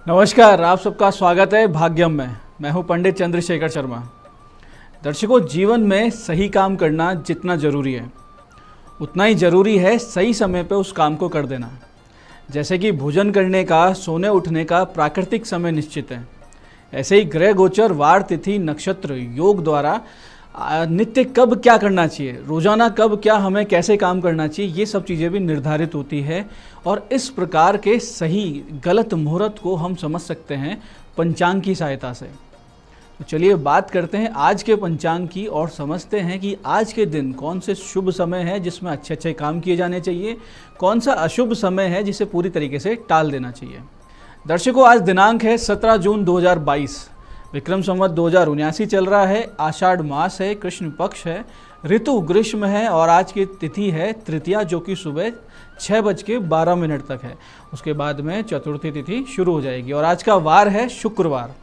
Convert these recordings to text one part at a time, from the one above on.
नमस्कार, आप सबका स्वागत है भाग्यम में। मैं हूं पंडित चंद्रशेखर शर्मा। दर्शकों, जीवन में सही काम करना जितना ज़रूरी है उतना ही ज़रूरी है सही समय पे उस काम को कर देना। जैसे कि भोजन करने का, सोने उठने का प्राकृतिक समय निश्चित है, ऐसे ही ग्रह गोचर, वार, तिथि, नक्षत्र, योग द्वारा नित्य कब क्या करना चाहिए, रोजाना कब क्या हमें कैसे काम करना चाहिए, ये सब चीज़ें भी निर्धारित होती है। और इस प्रकार के सही गलत मुहूर्त को हम समझ सकते हैं पंचांग की सहायता से। तो चलिए बात करते हैं आज के पंचांग की और समझते हैं कि आज के दिन कौन से शुभ समय है जिसमें अच्छे अच्छे काम किए जाने चाहिए, कौन सा अशुभ समय है जिसे पूरी तरीके से टाल देना चाहिए। दर्शकों, आज दिनांक है 17 जून 2022, विक्रम संवत 2079 चल रहा है। आषाढ़ मास है, कृष्ण पक्ष है, ऋतु ग्रीष्म है और आज की तिथि है तृतीया, जो कि सुबह 6:12 तक है। उसके बाद में चतुर्थी तिथि शुरू हो जाएगी और आज का वार है शुक्रवार।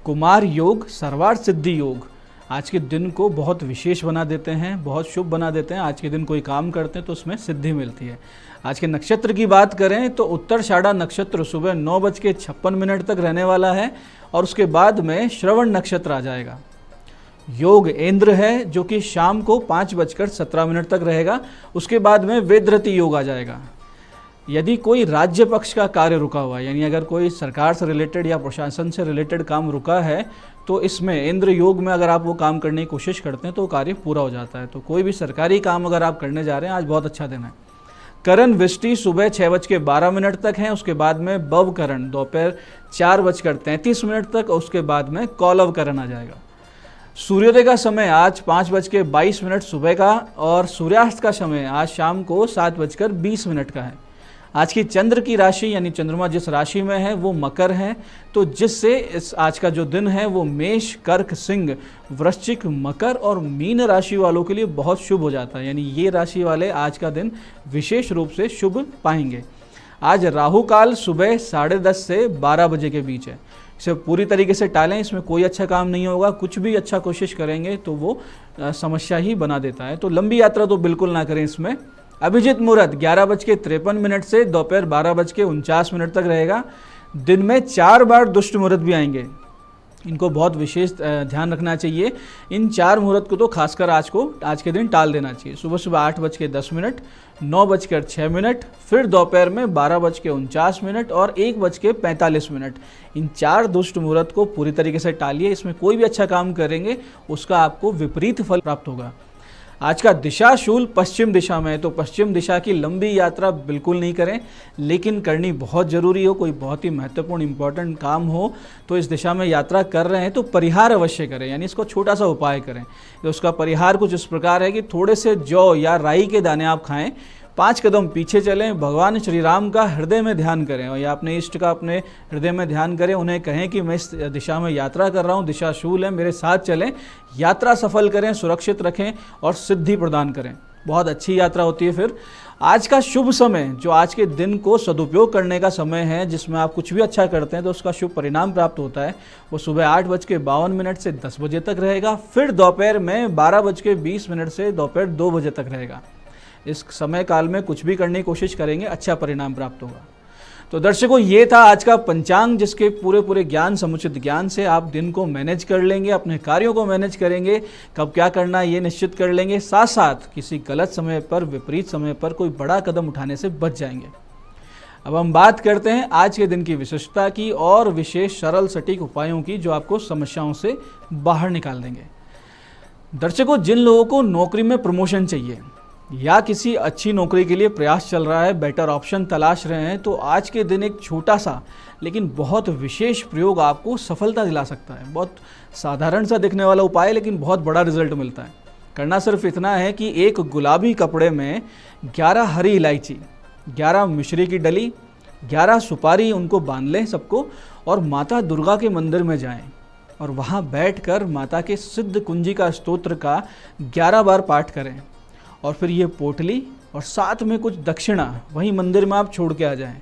कुमार योग, सर्वार्थ सिद्धि योग आज के दिन को बहुत विशेष बना देते हैं, बहुत शुभ बना देते हैं। आज के दिन कोई काम करते हैं तो उसमें सिद्धि मिलती है। आज के नक्षत्र की बात करें तो उत्तराषाढ़ा नक्षत्र सुबह 9:56 तक रहने वाला है और उसके बाद में श्रवण नक्षत्र आ जाएगा। योग इंद्र है, जो कि शाम को 5:17 तक रहेगा। उसके बाद में वेदरति योग आ जाएगा। यदि कोई राज्य पक्ष का कार्य रुका हुआ है, यानी अगर कोई सरकार से रिलेटेड या प्रशासन से रिलेटेड काम रुका है, तो इसमें इंद्र योग में अगर आप वो काम करने की कोशिश करते हैं तो कार्य पूरा हो जाता है। तो कोई भी सरकारी काम अगर आप करने जा रहे हैं, आज बहुत अच्छा दिन है। करण वृष्टि सुबह 6:12 तक है। उसके बाद में बव करण दोपहर 4:33 तक, और उसके बाद में कौलव करण आ जाएगा। सूर्योदय का समय आज 5:22 सुबह का और सूर्यास्त का समय आज शाम को 7:20 का है। आज की चंद्र की राशि यानी चंद्रमा जिस राशि में है वो मकर है, तो जिससे इस आज का जो दिन है वो मेष, कर्क, सिंह, वृश्चिक, मकर और मीन राशि वालों के लिए बहुत शुभ हो जाता है। यानी ये राशि वाले आज का दिन विशेष रूप से शुभ पाएंगे। आज राहु काल सुबह 10:30 से 12 बजे के बीच है। इसे पूरी तरीके से टालें, इसमें कोई अच्छा काम नहीं होगा। कुछ भी अच्छा कोशिश करेंगे तो वो समस्या ही बना देता है। तो लंबी यात्रा तो बिल्कुल ना करें इसमें। अभिजीत मुहूर्त 11:53 से दोपहर 12:49 तक रहेगा। दिन में 4 बार दुष्ट मुहूर्त भी आएंगे, इनको बहुत विशेष ध्यान रखना चाहिए। इन 4 मुहूर्त को तो खासकर आज के दिन टाल देना चाहिए। सुबह 8:10, 9:06, फिर दोपहर में 12:49 और 1:45। इन 4 दुष्ट मुहूर्त को पूरी तरीके से टालिए। इसमें कोई भी अच्छा काम करेंगे उसका आपको विपरीत फल प्राप्त होगा। आज का दिशा शूल पश्चिम दिशा में है, तो पश्चिम दिशा की लंबी यात्रा बिल्कुल नहीं करें, लेकिन करनी बहुत ज़रूरी हो, कोई बहुत ही महत्वपूर्ण इंपॉर्टेंट काम हो तो इस दिशा में यात्रा कर रहे हैं तो परिहार अवश्य करें, यानी इसको छोटा सा उपाय करें। तो उसका परिहार कुछ इस प्रकार है कि थोड़े से जौ या राई के दाने आप खाएं, 5 कदम पीछे चलें, भगवान श्री राम का हृदय में ध्यान करें और या अपने इष्ट का अपने हृदय में ध्यान करें। उन्हें कहें कि मैं इस दिशा में यात्रा कर रहा हूँ, दिशा शूल है, मेरे साथ चलें, यात्रा सफल करें, सुरक्षित रखें और सिद्धि प्रदान करें। बहुत अच्छी यात्रा होती है। फिर आज का शुभ समय, जो आज के दिन को सदुपयोग करने का समय है, जिसमें आप कुछ भी अच्छा करते हैं तो उसका शुभ परिणाम प्राप्त होता है, वो सुबह 8:52 से 10 बजे तक रहेगा। फिर दोपहर में 12:20 से दोपहर 2 बजे तक रहेगा। इस समय काल में कुछ भी करने की कोशिश करेंगे, अच्छा परिणाम प्राप्त होगा। तो दर्शकों, ये था आज का पंचांग, जिसके पूरे ज्ञान, समुचित ज्ञान से आप दिन को मैनेज कर लेंगे, अपने कार्यों को मैनेज करेंगे, कब क्या करना है ये निश्चित कर लेंगे। साथ साथ किसी गलत समय पर, विपरीत समय पर कोई बड़ा कदम उठाने से बच जाएंगे। अब हम बात करते हैं आज के दिन की विशिष्टता की और विशेष सरल सटीक उपायों की, जो आपको समस्याओं से बाहर निकाल देंगे। दर्शकों, जिन लोगों को नौकरी में प्रमोशन चाहिए या किसी अच्छी नौकरी के लिए प्रयास चल रहा है, बेटर ऑप्शन तलाश रहे हैं, तो आज के दिन एक छोटा सा लेकिन बहुत विशेष प्रयोग आपको सफलता दिला सकता है। बहुत साधारण सा दिखने वाला उपाय, लेकिन बहुत बड़ा रिजल्ट मिलता है। करना सिर्फ इतना है कि एक गुलाबी कपड़े में 11 हरी इलायची, 11 मिश्री की डली, 11 सुपारी, उनको बांध लें सबको और माता दुर्गा के मंदिर में जाएं और वहाँ बैठकर माता के सिद्ध कुंजी का स्तोत्र का 11 बार पाठ करें और फिर ये पोटली और साथ में कुछ दक्षिणा वहीं मंदिर में आप छोड़ के आ जाएं।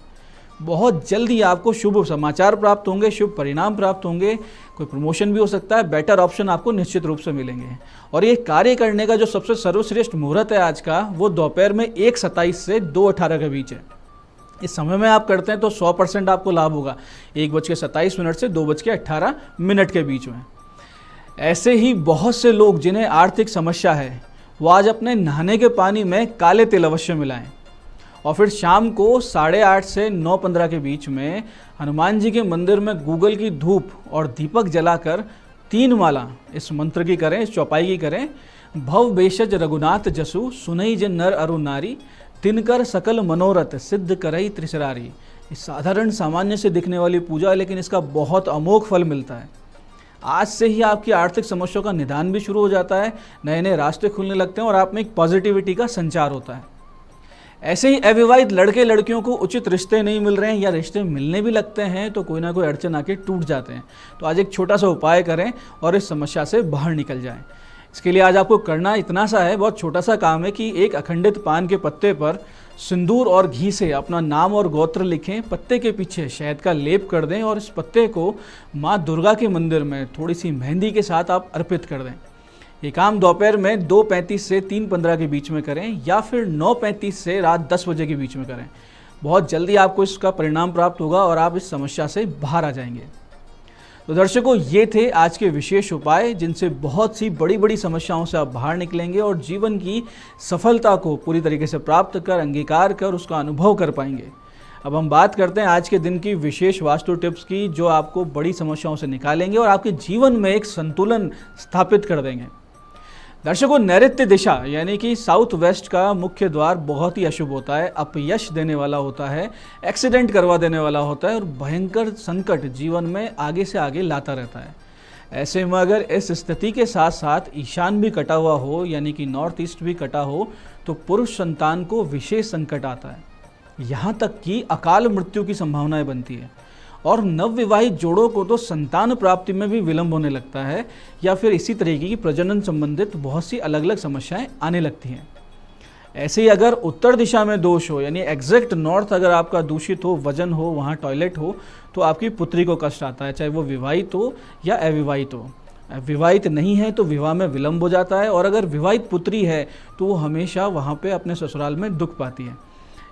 बहुत जल्दी आपको शुभ समाचार प्राप्त होंगे, शुभ परिणाम प्राप्त होंगे। कोई प्रमोशन भी हो सकता है, बेटर ऑप्शन आपको निश्चित रूप से मिलेंगे। और ये कार्य करने का जो सबसे सर्वश्रेष्ठ मुहूर्त है आज का, वो दोपहर में 1:27 से 2:18 के बीच है। इस समय में आप करते हैं तो 100% आपको लाभ होगा 1:27 से 2:18 के बीच में। ऐसे ही बहुत से लोग जिन्हें आर्थिक समस्या है वो आज अपने नहाने के पानी में काले तिल अवश्य मिलाएं और फिर शाम को 8:30 से 9:15 के बीच में हनुमान जी के मंदिर में गूगल की धूप और दीपक जलाकर 3 माला इस मंत्र की करें, इस चौपाई की करें। भव बेशज रघुनाथ जसु सुनई जिन नर अरु नारी तिनकर सकल मनोरथ सिद्ध करई त्रिशरारी। इस साधारण सामान्य से दिखने वाली पूजा है, लेकिन इसका बहुत अमोघ फल मिलता है। आज से ही आपकी आर्थिक समस्याओं का निदान भी शुरू हो जाता है, नए नए रास्ते खुलने लगते हैं और आप में एक पॉजिटिविटी का संचार होता है। ऐसे ही अविवाहित लड़के लड़कियों को उचित रिश्ते नहीं मिल रहे हैं या रिश्ते मिलने भी लगते हैं तो कोई ना कोई अड़चन आके टूट जाते हैं। तो आज एक छोटा सा उपाय करें और इस समस्या से बाहर निकल जाएं। इसके लिए आज आपको करना इतना सा है, बहुत छोटा सा काम है कि एक अखंडित पान के पत्ते पर सिंदूर और घी से अपना नाम और गोत्र लिखें, पत्ते के पीछे शहद का लेप कर दें और इस पत्ते को माँ दुर्गा के मंदिर में थोड़ी सी मेहंदी के साथ आप अर्पित कर दें। ये काम दोपहर में 2:35 से 3:15 के बीच में करें या फिर 9:35 से रात 10 बजे के बीच में करें। बहुत जल्दी आपको इसका परिणाम प्राप्त होगा और आप इस समस्या से बाहर आ जाएंगे। तो दर्शकों, ये थे आज के विशेष उपाय जिनसे बहुत सी बड़ी बड़ी समस्याओं से आप बाहर निकलेंगे और जीवन की सफलता को पूरी तरीके से प्राप्त कर, अंगीकार कर, उसका अनुभव कर पाएंगे। अब हम बात करते हैं आज के दिन की विशेष वास्तु टिप्स की, जो आपको बड़ी समस्याओं से निकालेंगे और आपके जीवन में एक संतुलन स्थापित कर देंगे। दर्शकों, नैऋत्य दिशा यानी कि साउथ वेस्ट का मुख्य द्वार बहुत ही अशुभ होता है, अपयश देने वाला होता है, एक्सीडेंट करवा देने वाला होता है और भयंकर संकट जीवन में आगे से आगे लाता रहता है। ऐसे में अगर इस स्थिति के साथ साथ ईशान भी कटा हुआ हो यानी कि नॉर्थ ईस्ट भी कटा हो तो पुरुष संतान को विशेष संकट आता है, यहाँ तक कि अकाल मृत्यु की संभावनाएं बनती है और नवविवाहित जोड़ों को तो संतान प्राप्ति में भी विलंब होने लगता है या फिर इसी तरीके की प्रजनन संबंधित बहुत सी अलग अलग समस्याएं आने लगती हैं। ऐसे ही अगर उत्तर दिशा में दोष हो यानी एग्जैक्ट नॉर्थ अगर आपका दूषित हो, वजन हो, वहाँ टॉयलेट हो तो आपकी पुत्री को कष्ट आता है, चाहे वो विवाहित हो या अविवाहित हो। विवाहित नहीं है तो विवाह में विलंब हो जाता है और अगर विवाहित पुत्री है तो वो हमेशा वहाँ पे अपने ससुराल में दुख पाती है।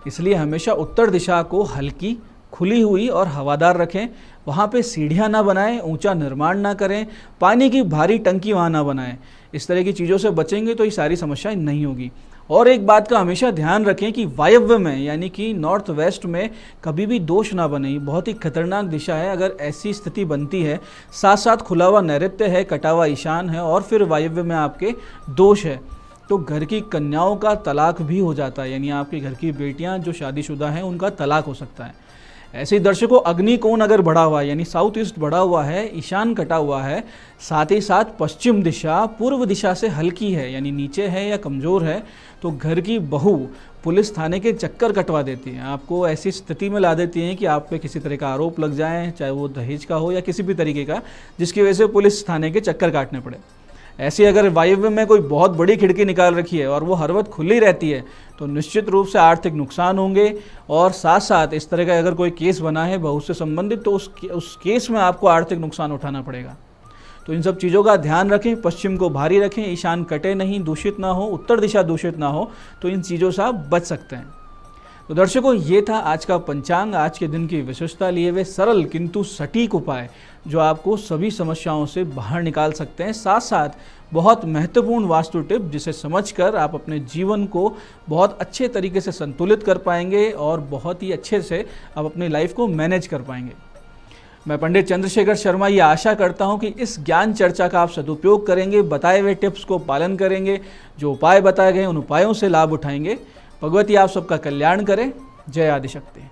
इसलिए हमेशा उत्तर दिशा को हल्की, खुली हुई और हवादार रखें। वहाँ पे सीढ़ियाँ ना बनाएं, ऊंचा निर्माण ना करें, पानी की भारी टंकी वहाँ ना बनाएं। इस तरह की चीज़ों से बचेंगे तो ये सारी समस्याएं नहीं होगी। और एक बात का हमेशा ध्यान रखें कि वायव्य में यानी कि नॉर्थ वेस्ट में कभी भी दोष ना बने, बहुत ही खतरनाक दिशा है। अगर ऐसी स्थिति बनती है, साथ साथ खुला हुआ नैऋत्य है, कटा हुआ ईशान है और फिर वायव्य में आपके दोष है तो घर की कन्याओं का तलाक भी हो जाता है, यानी आपके घर की बेटियां जो शादीशुदा हैं उनका तलाक हो सकता है। ऐसे ही दर्शकों, अग्नि कोण अगर बढ़ा हुआ है यानी साउथ ईस्ट बढ़ा हुआ है, ईशान कटा हुआ है, साथ ही साथ पश्चिम दिशा पूर्व दिशा से हल्की है यानी नीचे है या कमज़ोर है तो घर की बहू पुलिस थाने के चक्कर कटवा देती है, आपको ऐसी स्थिति में ला देती हैं कि आप पे किसी तरह का आरोप लग जाए, चाहे वो दहेज का हो या किसी भी तरीके का, जिसकी वजह से पुलिस थाने के चक्कर काटने पड़े। ऐसी अगर वायव्य में कोई बहुत बड़ी खिड़की निकाल रखी है और वो हर वक्त खुली रहती है तो निश्चित रूप से आर्थिक नुकसान होंगे और साथ साथ इस तरह का अगर कोई केस बना है बहू से संबंधित तो उस केस में आपको आर्थिक नुकसान उठाना पड़ेगा। तो इन सब चीज़ों का ध्यान रखें, पश्चिम को भारी रखें, ईशान कटे नहीं, दूषित ना हो, उत्तर दिशा दूषित ना हो, तो इन चीज़ों से आप बच सकते हैं। तो दर्शकों, ये था आज का पंचांग, आज के दिन की विशेषता लिए हुए सरल किंतु सटीक उपाय जो आपको सभी समस्याओं से बाहर निकाल सकते हैं। साथ साथ बहुत महत्वपूर्ण वास्तु टिप जिसे समझकर आप अपने जीवन को बहुत अच्छे तरीके से संतुलित कर पाएंगे और बहुत ही अच्छे से आप अपनी लाइफ को मैनेज कर पाएंगे। मैं पंडित चंद्रशेखर शर्मा ये आशा करता हूँ कि इस ज्ञान चर्चा का आप सदुपयोग करेंगे, बताए हुए टिप्स को पालन करेंगे, जो उपाय बताए गए उन उपायों से लाभ उठाएंगे। भगवती आप सबका कल्याण करे। जय आदिशक्ति।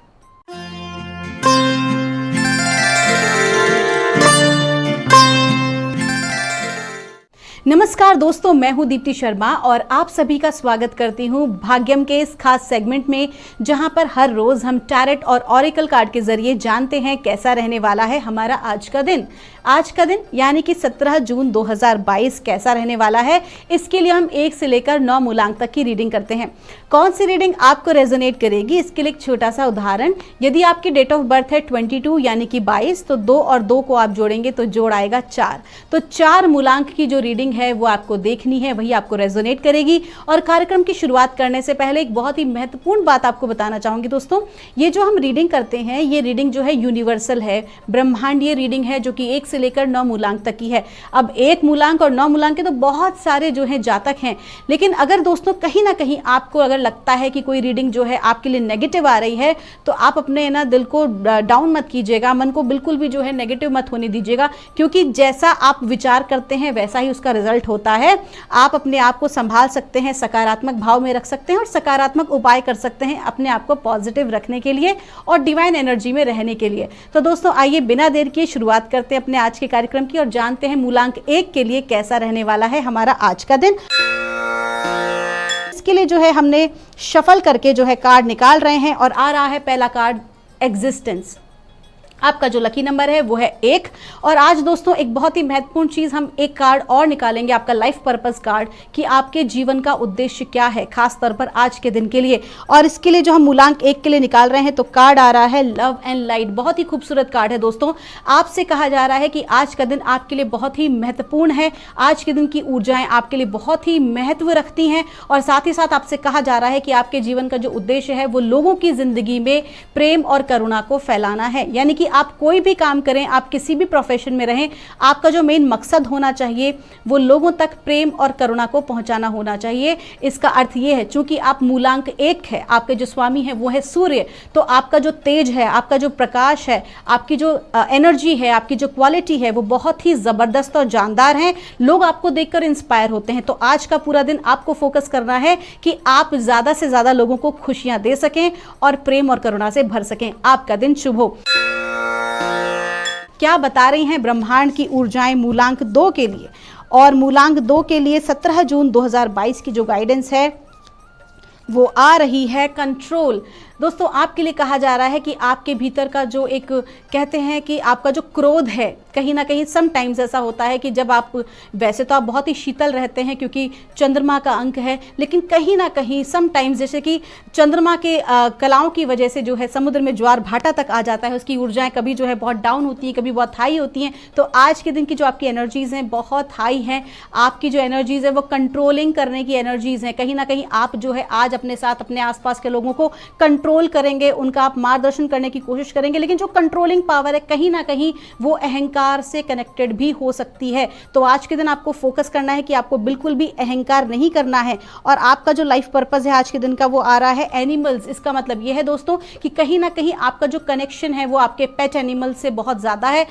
नमस्कार दोस्तों, मैं हूं दीप्ति शर्मा और आप सभी का स्वागत करती हूं भाग्यम के इस खास सेगमेंट में, जहां पर हर रोज हम टैरेट और ऑरिकल कार्ड के जरिए जानते हैं कैसा रहने वाला है हमारा आज का दिन। आज का दिन यानी कि 17 जून 2022 कैसा रहने वाला है, इसके लिए हम 1 से लेकर 9 मूलांक तक की रीडिंग करते हैं। कौन सी रीडिंग आपको रेजोनेट करेगी, इसके लिए एक छोटा सा उदाहरण। यदि आपकी डेट ऑफ बर्थ है 22 यानी कि 22, तो 2 और 2 को आप जोड़ेंगे तो जोड़ आएगा 4। तो 4 मूलांक की जो रीडिंग है है वो आपको देखनी है, वही आपको रेजोनेट करेगी। और कार्यक्रम की शुरुआत करने से पहले एक बहुत ही महत्वपूर्ण बात आपको बताना चाहूँगी दोस्तों, ये जो हम रीडिंग करते हैं ये रीडिंग जो है यूनिवर्सल है, ब्रह्मांडीय रीडिंग है, जो कि 1 से लेकर 9 मूलांक तक की है। अब 1 मूलांक और 9 मूलांक के तो बहुत सारे जो है जातक हैं, लेकिन अगर दोस्तों कहीं ना कहीं आपको अगर लगता है कि कोई रीडिंग जो है आपके लिए नेगेटिव आ रही है, तो आप अपने ना दिल को डाउन मत कीजिएगा, मन को बिल्कुल भी जो है नेगेटिव मत होने दीजिएगा, क्योंकि जैसा आप विचार करते हैं वैसा ही उसका रिजल्ट होता है। आप अपने आप को संभाल सकते हैं, सकारात्मक भाव में रख सकते हैं और सकारात्मक उपाय कर सकते हैं अपने आप को पॉजिटिव रखने के लिए और डिवाइन एनर्जी में रहने के लिए। तो दोस्तों आइए बिना देर किए शुरुआत करते हैं अपने आज के कार्यक्रम की और जानते हैं मूलांक 1 के लिए कैसा रहने वाला है हमारा आज का दिन। इसके लिए जो है हमने शफल करके जो है कार्ड निकाल रहे हैं और आ रहा है पहला कार्ड एग्जिस्टेंस। आपका जो लकी नंबर है वो है 1। और आज दोस्तों एक बहुत ही महत्वपूर्ण चीज़, हम एक कार्ड और निकालेंगे, आपका लाइफ पर्पस कार्ड, कि आपके जीवन का उद्देश्य क्या है खास तौर पर आज के दिन के लिए। और इसके लिए जो हम मूलांक 1 के लिए निकाल रहे हैं तो कार्ड आ रहा है लव एंड लाइट। बहुत ही खूबसूरत कार्ड है दोस्तों। आपसे कहा जा रहा है कि आज का दिन आपके लिए बहुत ही महत्वपूर्ण है, आज के दिन की ऊर्जाएं आपके लिए बहुत ही महत्व रखती हैं। और साथ ही साथ आपसे कहा जा रहा है कि आपके जीवन का जो उद्देश्य है वो लोगों की जिंदगी में प्रेम और करुणा को फैलाना है। यानी कि आप कोई भी काम करें, आप किसी भी प्रोफेशन में रहें, आपका जो मेन मकसद होना चाहिए वो लोगों तक प्रेम और करुणा को पहुंचाना होना चाहिए। इसका अर्थ ये है, चूंकि आप मूलांक 1 है, आपके जो स्वामी है वो है सूर्य, तो आपका जो तेज है, आपका जो प्रकाश है, आपकी जो एनर्जी है, आपकी जो क्वालिटी है वो बहुत ही ज़बरदस्त और जानदार है। लोग आपको देखकर इंस्पायर होते हैं। तो आज का पूरा दिन आपको फोकस करना है कि आप ज़्यादा से ज़्यादा लोगों को खुशियाँ दे सकें और प्रेम और करुणा से भर सकें। आपका दिन शुभ हो। क्या बता रही हैं ब्रह्मांड की ऊर्जाएं मूलांक 2 के लिए? और मूलांक 2 के लिए 17 जून 2022 की जो गाइडेंस है वो आ रही है कंट्रोल। दोस्तों आपके लिए कहा जा रहा है कि आपके भीतर का जो एक कहते हैं कि आपका जो क्रोध है, कहीं ना कहीं सम टाइम्स ऐसा होता है कि जब आप, वैसे तो आप बहुत ही शीतल रहते हैं क्योंकि चंद्रमा का अंक है, लेकिन कहीं ना कहीं सम टाइम्स जैसे कि चंद्रमा के कलाओं की वजह से जो है समुद्र में ज्वार भाटा तक आ जाता है, उसकी ऊर्जाएं कभी जो है बहुत डाउन होती हैं, कभी बहुत हाई होती हैं। तो आज के दिन की जो आपकी एनर्जीज़ हैं बहुत हाई हैं। आपकी जो एनर्जीज़ है वो कंट्रोलिंग करने की एनर्जीज़ हैं। कहीं ना कहीं आप जो है आज अपने साथ अपने आसपास के लोगों को कंट्रोल करेंगे, उनका आप मार्गदर्शन करने की कोशिश करेंगे, लेकिन जो कंट्रोलिंग पावर है कहीं ना कहीं वो अहंकार से कनेक्टेड भी हो सकती है। तो आज के दिन आपको फोकस करना है कि आपको बिल्कुल भी अहंकार नहीं करना है। और आपका जो लाइफ पर्पस है आज के दिन का वो आ रहा है एनिमल्स। इसका मतलब ये है दोस्तों कि कहीं ना कहीं आपका जो कनेक्शन है वो आपके पेट एनिमल से बहुत ज़्यादा है।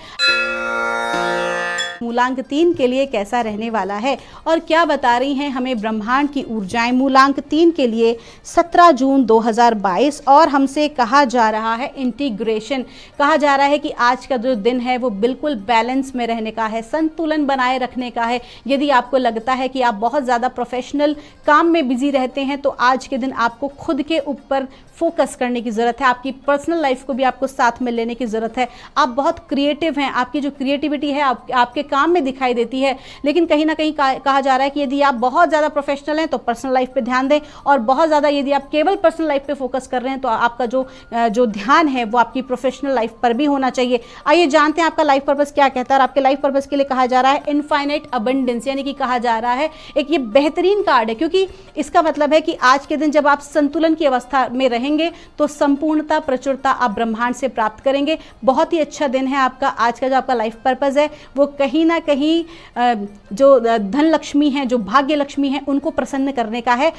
मूलांक 3 के लिए कैसा रहने वाला है और क्या बता रही हैं हमें ब्रह्मांड की ऊर्जाएं मूलांक 3 के लिए 17 जून 2022। और हमसे कहा जा रहा है इंटीग्रेशन। कहा जा रहा है कि आज का जो दिन है वो बिल्कुल बैलेंस में रहने का है, संतुलन बनाए रखने का है। यदि आपको लगता है कि आप बहुत ज़्यादा प्रोफेशनल काम में बिजी रहते हैं तो आज के दिन आपको खुद के ऊपर फोकस करने की ज़रूरत है। आपकी पर्सनल लाइफ को भी आपको साथ में लेने की ज़रूरत है। आप बहुत क्रिएटिव हैं, आपकी जो क्रिएटिविटी है आपके काम में दिखाई देती है, लेकिन कहीं ना कहीं कहा जा रहा है कि यदि आप बहुत ज़्यादा प्रोफेशनल हैं तो पर्सनल लाइफ पे ध्यान दें, और बहुत ज़्यादा यदि आप केवल पर्सनल लाइफ पे फोकस कर रहे हैं तो आपका जो ध्यान है वो आपकी प्रोफेशनल लाइफ पर भी होना चाहिए। आइए जानते हैं आपका लाइफ पर्पस क्या कहता है। और आपके लाइफ पर्पस के लिए कहा जा रहा है इनफाइनाइट अबंडेंस, यानी कि कहा जा रहा है एक ये बेहतरीन कार्ड है, क्योंकि इसका मतलब है कि आज के दिन जब आप संतुलन की अवस्था में रहेंगे तो संपूर्णता प्रचुरता आप ब्रह्मांड से प्राप्त करेंगे। बहुत ही अच्छा दिन है आपका। आज का जो आपका लाइफ पर्पस है वो कहीं ना कहीं जो धन लक्ष्मी है, जो भाग्य लक्ष्मी है, उनको प्रसन्न करने का है।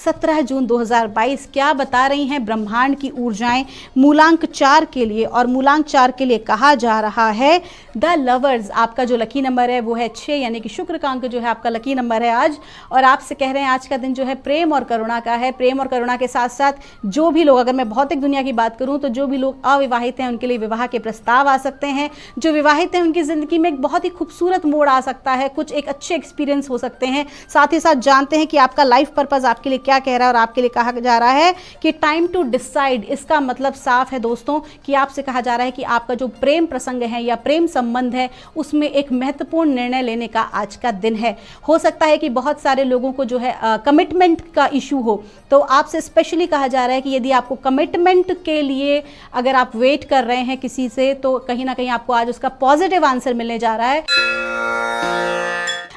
17 जून 2022 क्या बता रही हैं ब्रह्मांड की ऊर्जाएं मूलांक 4 के लिए? और मूलांक 4 के लिए कहा जा रहा है द लवर्स। आपका जो लकी नंबर है वो है 6, यानी कि शुक्र का अंक जो है आपका लकी नंबर है आज। और आपसे कह रहे हैं आज का दिन जो है प्रेम और करुणा का है। प्रेम और करुणा के साथ साथ जो भी लोग, अगर मैं भौतिक दुनिया की बात करूं तो जो भी लोग अविवाहित हैं उनके लिए विवाह के प्रस्ताव आ सकते हैं। जो विवाहित हैं उनकी ज़िंदगी में एक बहुत ही खूबसूरत मोड़ आ सकता है, कुछ एक अच्छे एक्सपीरियंस हो सकते हैं। साथ ही साथ जानते हैं कि आपका लाइफ पर्पस आपके लिए क्या कह रहा है और आपके लिए कहा जा रहा है कि टाइम टू डिसाइड। इसका मतलब साफ है दोस्तों कि आपसे कहा जा रहा है कि आपका जो प्रेम प्रसंग है या प्रेम संबंध है उसमें एक महत्वपूर्ण निर्णय लेने का आज का दिन है। हो सकता है कि बहुत सारे लोगों को जो है कमिटमेंट का इशू हो, तो आपसे स्पेशली कहा जा रहा है कि यदि आपको कमिटमेंट के लिए अगर आप वेट कर रहे हैं किसी से, तो कहीं ना कहीं आपको आज उसका पॉजिटिव आंसर मिलने जा रहा है।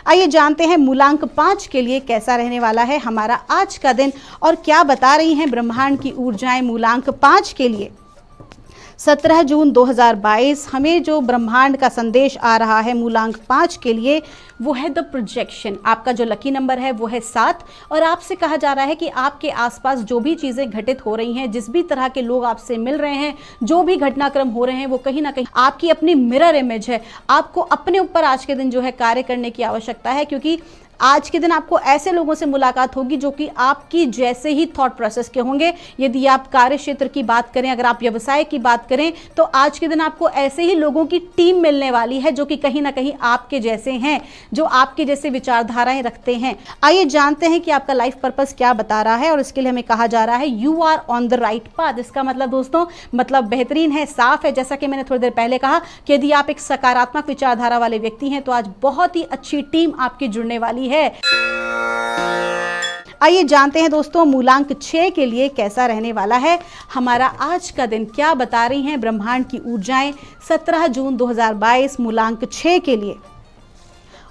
आइए जानते हैं मूलांक 5 के लिए कैसा रहने वाला है हमारा आज का दिन और क्या बता रही हैं ब्रह्मांड की ऊर्जाएं मूलांक 5 के लिए। 17 जून 2022 हमें जो ब्रह्मांड का संदेश आ रहा है मूलांक 5 के लिए वो है द प्रोजेक्शन। आपका जो लकी नंबर है वो है 7 और आपसे कहा जा रहा है कि आपके आसपास जो भी चीज़ें घटित हो रही हैं, जिस भी तरह के लोग आपसे मिल रहे हैं, जो भी घटनाक्रम हो रहे हैं, वो कहीं ना कहीं आपकी अपनी मिरर इमेज है। आपको अपने ऊपर आज के दिन जो है कार्य करने की आवश्यकता है, क्योंकि आज के दिन आपको ऐसे लोगों से मुलाकात होगी जो कि आपकी जैसे ही थॉट प्रोसेस के होंगे। यदि आप कार्य क्षेत्र की बात करें, अगर आप व्यवसाय की बात करें, तो आज के दिन आपको ऐसे ही लोगों की टीम मिलने वाली है जो कि कहीं ना कहीं आपके जैसे हैं, जो आपके जैसे विचारधाराएं रखते हैं। आइए जानते हैं कि आपका लाइफ पर्पस क्या बता रहा है और इसके लिए हमें कहा जा रहा है you are on the right path. इसका मतलब दोस्तों मतलब बेहतरीन है, साफ है। जैसा कि मैंने थोड़ी देर पहले कहा कि यदि आप एक सकारात्मक विचारधारा वाले व्यक्ति हैं तो आज बहुत ही अच्छी टीम आपकी जुड़ने वाली है। आइए जानते हैं दोस्तों मूलांक 6 के लिए कैसा रहने वाला है हमारा आज का दिन। क्या बता रही हैं ब्रह्मांड की ऊर्जाएं 17 जून 2022 मूलांक 6 के लिए।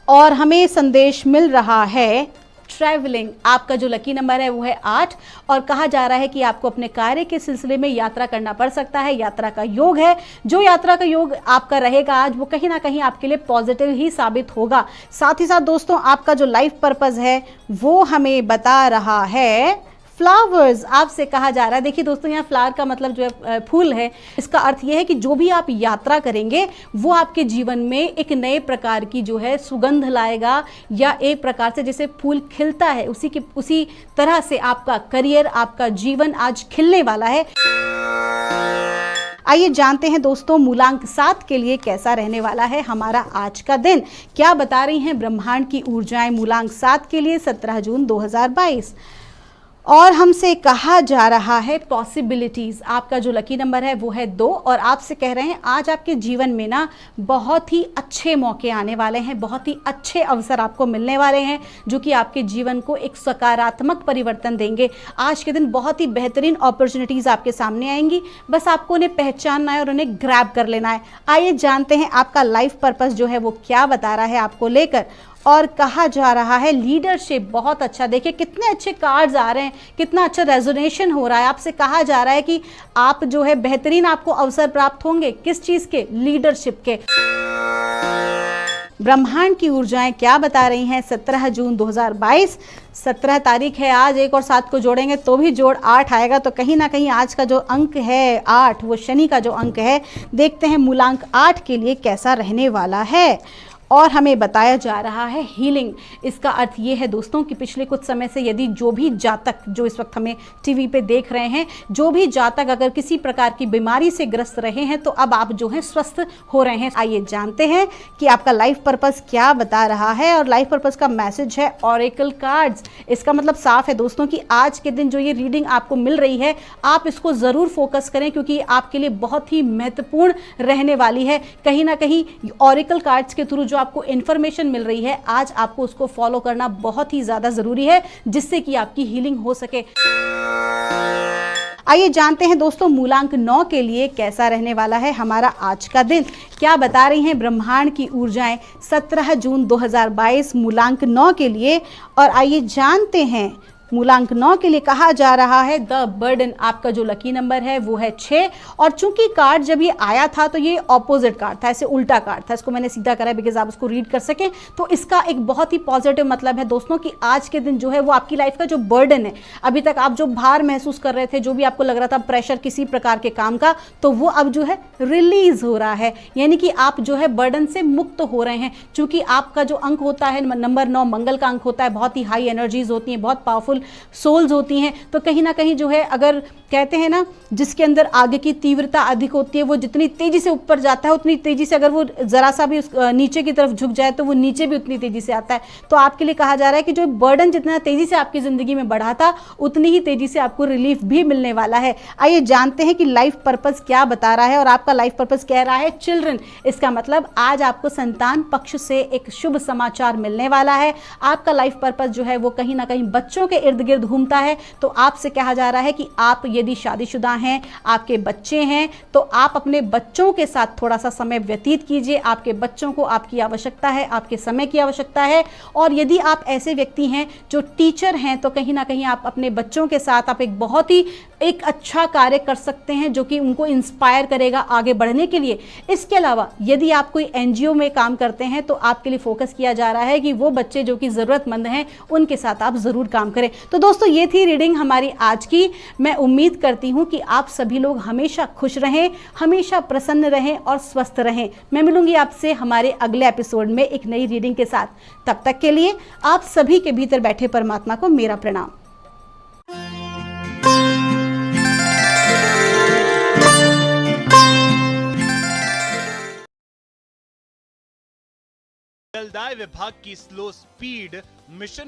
और हमें संदेश मिल रहा है ट्रैवलिंग। आपका जो लकी नंबर है वो है 8 और कहा जा रहा है कि आपको अपने कार्य के सिलसिले में यात्रा करना पड़ सकता है। यात्रा का योग है, जो यात्रा का योग आपका रहेगा आज वो कहीं ना कहीं आपके लिए पॉजिटिव ही साबित होगा। साथ ही साथ दोस्तों आपका जो लाइफ पर्पस है वो हमें बता रहा है फ्लावर्स। आपसे कहा जा रहा है, देखिए दोस्तों यहाँ फ्लावर का मतलब जो है फूल है। इसका अर्थ यह है कि जो भी आप यात्रा करेंगे वो आपके जीवन में एक नए प्रकार की जो है सुगंध लाएगा, या एक प्रकार से जैसे फूल खिलता है उसी तरह से आपका करियर, आपका जीवन आज खिलने वाला है। आइए जानते हैं दोस्तों मूलांक 7 के लिए कैसा रहने वाला है हमारा आज का दिन। क्या बता रही हैं ब्रह्मांड की ऊर्जाएं मूलांक 7 के लिए 17 जून 2022। और हमसे कहा जा रहा है पॉसिबिलिटीज़। आपका जो लकी नंबर है वो है 2 और आपसे कह रहे हैं आज आपके जीवन में ना बहुत ही अच्छे मौके आने वाले हैं, बहुत ही अच्छे अवसर आपको मिलने वाले हैं जो कि आपके जीवन को एक सकारात्मक परिवर्तन देंगे। आज के दिन बहुत ही बेहतरीन अपॉर्चुनिटीज़ आपके सामने आएंगी, बस आपको उन्हें पहचानना है और उन्हें ग्रैब कर लेना है। आइए जानते हैं आपका लाइफ पर्पस जो है वो क्या बता रहा है आपको लेकर। और कहा जा रहा है लीडरशिप। बहुत अच्छा, देखिए कितने अच्छे कार्ड्स आ रहे हैं, कितना अच्छा रेजोनेशन हो रहा है। आपसे कहा जा रहा है कि आप जो है बेहतरीन आपको अवसर प्राप्त होंगे। किस चीज़ के? लीडरशिप के। ब्रह्मांड की ऊर्जाएं क्या बता रही हैं 17 जून 2022। 17 तारीख है आज, 1 और 7 को जोड़ेंगे तो भी जोड़ 8 आएगा। तो कहीं ना कहीं आज का जो अंक है 8 वो शनि का जो अंक है। देखते हैं मूलांक 8 के लिए कैसा रहने वाला है। और हमें बताया जा रहा है हीलिंग। इसका अर्थ ये है दोस्तों कि पिछले कुछ समय से यदि जो भी जातक जो इस वक्त हमें टीवी पे देख रहे हैं, जो भी जातक अगर किसी प्रकार की बीमारी से ग्रस्त रहे हैं तो अब आप जो हैं स्वस्थ हो रहे हैं। आइए जानते हैं कि आपका लाइफ पर्पस क्या बता रहा है। और लाइफ पर्पस का मैसेज है ऑरेकल कार्ड्स। इसका मतलब साफ है दोस्तों कि आज के दिन जो ये रीडिंग आपको मिल रही है आप इसको ज़रूर फोकस करें, क्योंकि आपके लिए बहुत ही महत्वपूर्ण रहने वाली है। कहीं ना कहीं ऑरेकल कार्ड्स के थ्रू जो आपको इन्फॉर्मेशन मिल रही है आज आपको उसको फॉलो करना बहुत ही ज़्यादा ज़रूरी है, जिससे कि आपकी हीलिंग हो सके। आइए जानते हैं दोस्तों मूलांक 9 के लिए कैसा रहने वाला है हमारा आज का दिन। क्या बता रही हैं ब्रह्मांड की ऊर्जाएं 17 जून 2022 मूलांक 9 के लिए। और आइए जानते हैं मूलांक 9 के लिए कहा जा रहा है द बर्डन। आपका जो लकी नंबर है वो है 6 और चूंकि कार्ड जब ये आया था तो ये ऑपोजिट कार्ड था, ऐसे उल्टा कार्ड था। इसको मैंने सीधा करा बिकॉज आप उसको रीड कर सकें। तो इसका एक बहुत ही पॉजिटिव मतलब है दोस्तों कि आज के दिन जो है वो आपकी लाइफ का जो बर्डन है, अभी तक आप जो भार महसूस कर रहे थे, जो भी आपको लग रहा था प्रेशर किसी प्रकार के काम का, तो वो अब जो है रिलीज हो रहा है। यानी कि आप जो है बर्डन से मुक्त हो रहे हैं। चूंकि आपका जो अंक होता है नंबर 9 मंगल का अंक होता है, बहुत ही हाई एनर्जीज होती हैं, बहुत पावरफुल सोल्स होती हैं। तो कहीं ना कहीं जो है, अगर कहते हैं ना, जिसके अंदर आगे की तीव्रता अधिक होती है वो जितनी तेजी से ऊपर जाता है उतनी तेजी से, अगर वो जरा सा भी नीचे की तरफ झुक जाए तो वो नीचे भी उतनी तेजी से आता है। तो आपके लिए कहा जा रहा है कि जो बर्डन जितना तेजी से आपकी जिंदगी में बढ़ा था उतनी ही तेजी से आपको रिलीफ भी मिलने वाला है। आइए जानते हैं कि लाइफ पर्पस क्या बता रहा है। और आपका लाइफ पर्पस कह रहा है चिल्ड्रन। इसका मतलब आज आपको संतान पक्ष से एक शुभ समाचार मिलने वाला है। आपका लाइफ पर्पस जो है वो कहीं ना कहीं बच्चों के इर्द गिर्द घूमता है। तो आपसे कहा जा रहा है कि आप यदि शादीशुदा हैं, आपके बच्चे हैं, तो आप अपने बच्चों के साथ थोड़ा सा समय व्यतीत कीजिए। आपके बच्चों को आपकी आवश्यकता है, आपके समय की आवश्यकता है। और यदि आप ऐसे व्यक्ति हैं जो टीचर हैं तो कहीं ना कहीं आप अपने बच्चों के साथ आप एक बहुत ही एक अच्छा कार्य कर सकते हैं जो कि उनको इंस्पायर करेगा आगे बढ़ने के लिए। इसके अलावा यदि आप कोई एनजीओ में काम करते हैं तो आपके लिए फोकस किया जा रहा है कि वो बच्चे जो कि ज़रूरतमंद हैं उनके साथ आप ज़रूर काम करें। तो दोस्तों, ये थी रीडिंग हमारी आज की। मैं उम्मीद करती हूँ कि आप सभी लोग हमेशा खुश रहें, हमेशा प्रसन्न रहें और स्वस्थ रहें। मैं मिलूंगी आपसे हमारे अगले एपिसोड में एक नई रीडिंग के साथ। तब तक के लिए आप सभी के भीतर बैठे परमात्मा को मेरा प्रणाम। जलदाय विभाग की स्लो स्पीड मिशन